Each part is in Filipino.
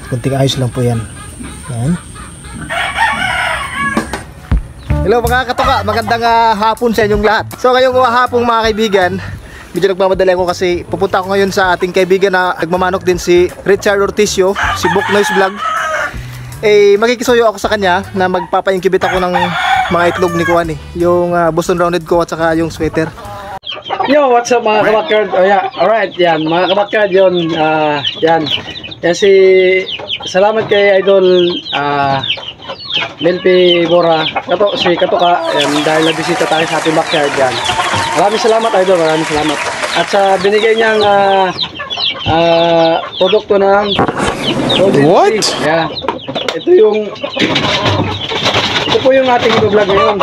Kunting ayos lang po yan. Yan. Hello mga katoka, magandang hapon sa inyong lahat. So ngayong hapong mga kaibigan, medyo nagmamadali ako kasi pupunta ako ngayon sa ating kaibigan na nagmamanok din, si Richard Orticio, si Book Noise Vlog. Makikisuyo ako sa kanya na magpapa-incubate ako ng mga itlog ni Kuan yung Boston Rounded ko at saka yung sweater. Yo, what's up mga kabakard? Oh yeah, alright, yan mga kabakard yun. Yan si salamat kay Idol Melpi Bora, si Katoka, yan, dahil nabisita tayo sa ating backyard yan. Maraming salamat Idol, maraming salamat. At sa binigay niyang produkto ng What? Yeah. Ito po yung ating vlog ngayon.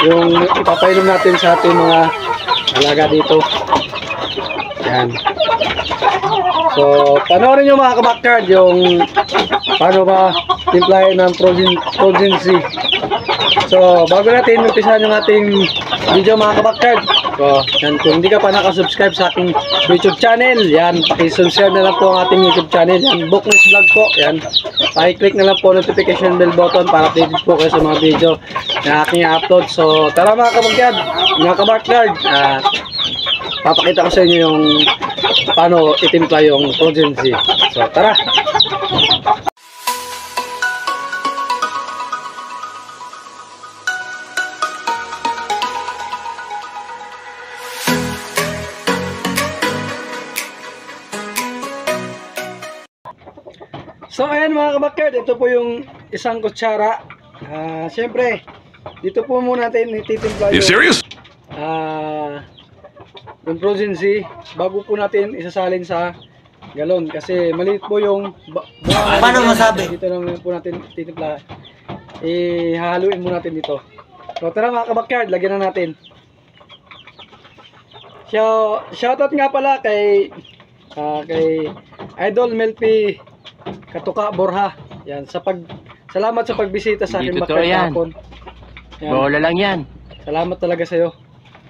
Yung ipapainom natin sa ating mga alaga dito. Yan. So, panoorin nyo mga kabackyard yung paano ba timplahin ng Progency. So, bago natin umpisahan yung ating video mga kabackyard. So, yan, kung hindi ka pa nakasubscribe sa aking YouTube channel, yan, pakisubscribe na lang po ang ating YouTube channel. Yan, Book Noise Vlog po. Yan, pakiclick na lang po notification bell button para updated po kayo sa mga video na aking upload. So, tara mga kabackyard, papakita ko sa inyo yung paano itimpla yung Progency. So, tara! So, ayan mga kabackyard, ito po yung isang kutsara. Siyempre, dito po muna natin ititimpla yung... You serious? Yung Progency bago po natin isasalin sa galon kasi maliit po yung paano masabi? Dito lang po natin titimpla. Hahaluin mo natin dito. So tara mga kabackyard, lagyan na natin. Shoutout nga pala kay Idol Melpi Katoka Borha. Yan, salamat sa pagbisita sa akin backyard hapon. Bola lang yan. Salamat talaga sa iyo.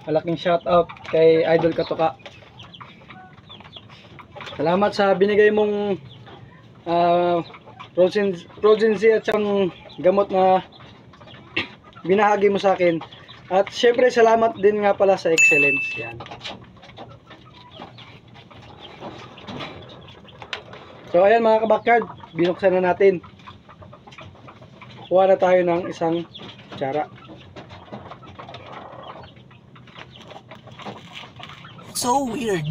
Malaking shout out kay Idol Katoka. Salamat sa binigay mong Progency at siyang gamot na binahagi mo sa akin. At syempre salamat din nga pala sa Excellence. Yan. So ayan mga kabackyard, binuksan na natin. Kuha na tayo ng isang kutsara. So weird.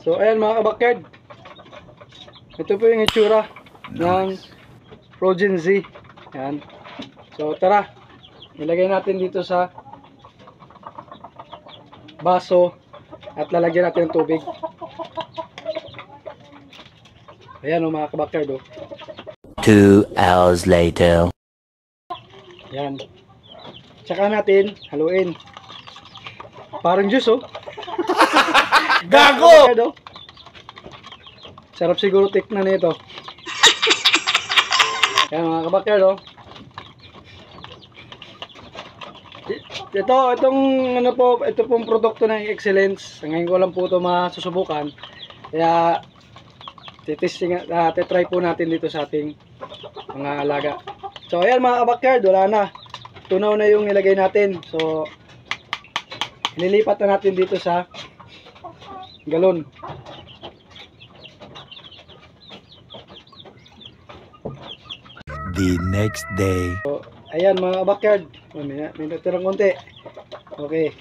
So ayan mga kabackyard, ito po yung itsura ng Progency. Yan. So tara, ilagay natin dito sa baso at lalagyan natin ng tubig. Ayan o mga kabackyard o. 2 hours later. Yan. Tsaka natin haluin. Parang juice oh. Gago! Sarap siguro tikman nito. Yan mga kabackyard oh. Ito pong produkto ng Excellence. Ngayon ko lang po ito masusubukan. Kaya titry po natin dito sa ating mga alaga. So ayan mga kabackyard, wala na. Tunaw na yung nilagay natin. So nilipat na natin dito sa galon. The next day. So, ayan mga backyard. May natirang konti. Okay.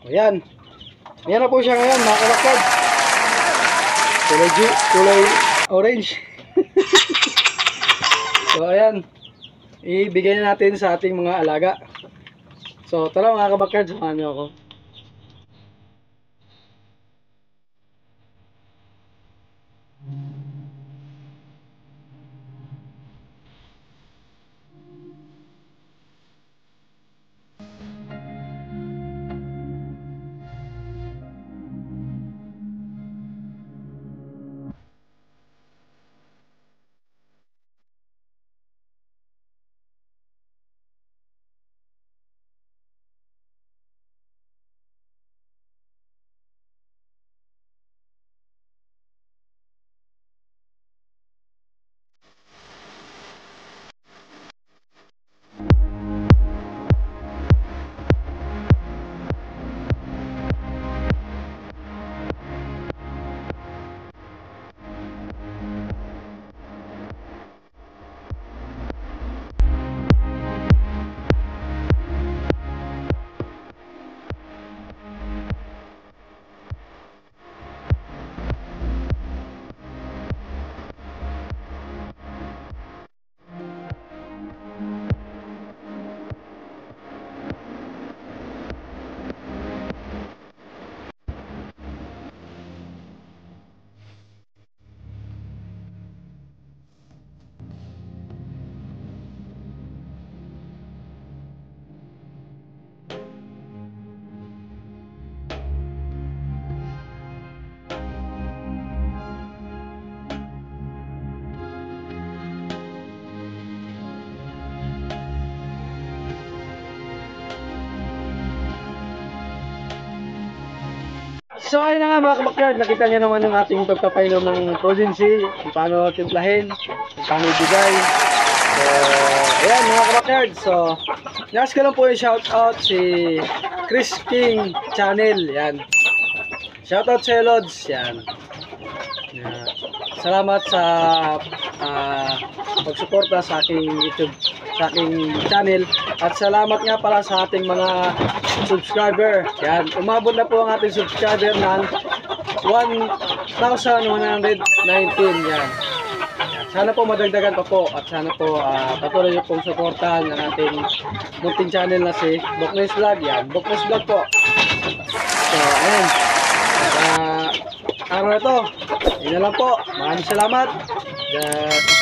Ayan. Ayan na po siya ngayon mga backyard. Kulay orange. So ayan. Ibigay na natin sa ating mga alaga. So tara mga kabackyard, samahan niyo ako. So ayun na nga mga kabakyard, nakita niyo naman yung ating pagpapainom ng Progency, kung paano timplahin, kung paano ibigay. So ayan mga kabakyard, so nais ko lang po yung shoutout si Chris King Channel, yan. Shoutout sa Lods, yan. Salamat sa pagsuporta sa aking YouTube, sa aking channel, at salamat nga pala sa ating mga subscriber. Yan, umabot na po ang ating subscriber ng 1,119. Yan. Sana po madagdagan pa po, at sana po patuloy niyo pong suportahan ang ating munting channel na si Boknes Vlog. Yan, Boknes Vlog po. So, ayan. Araw na ito, yun na lang po. Maraming salamat.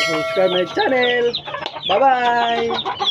Subscribe my channel. Bye-bye!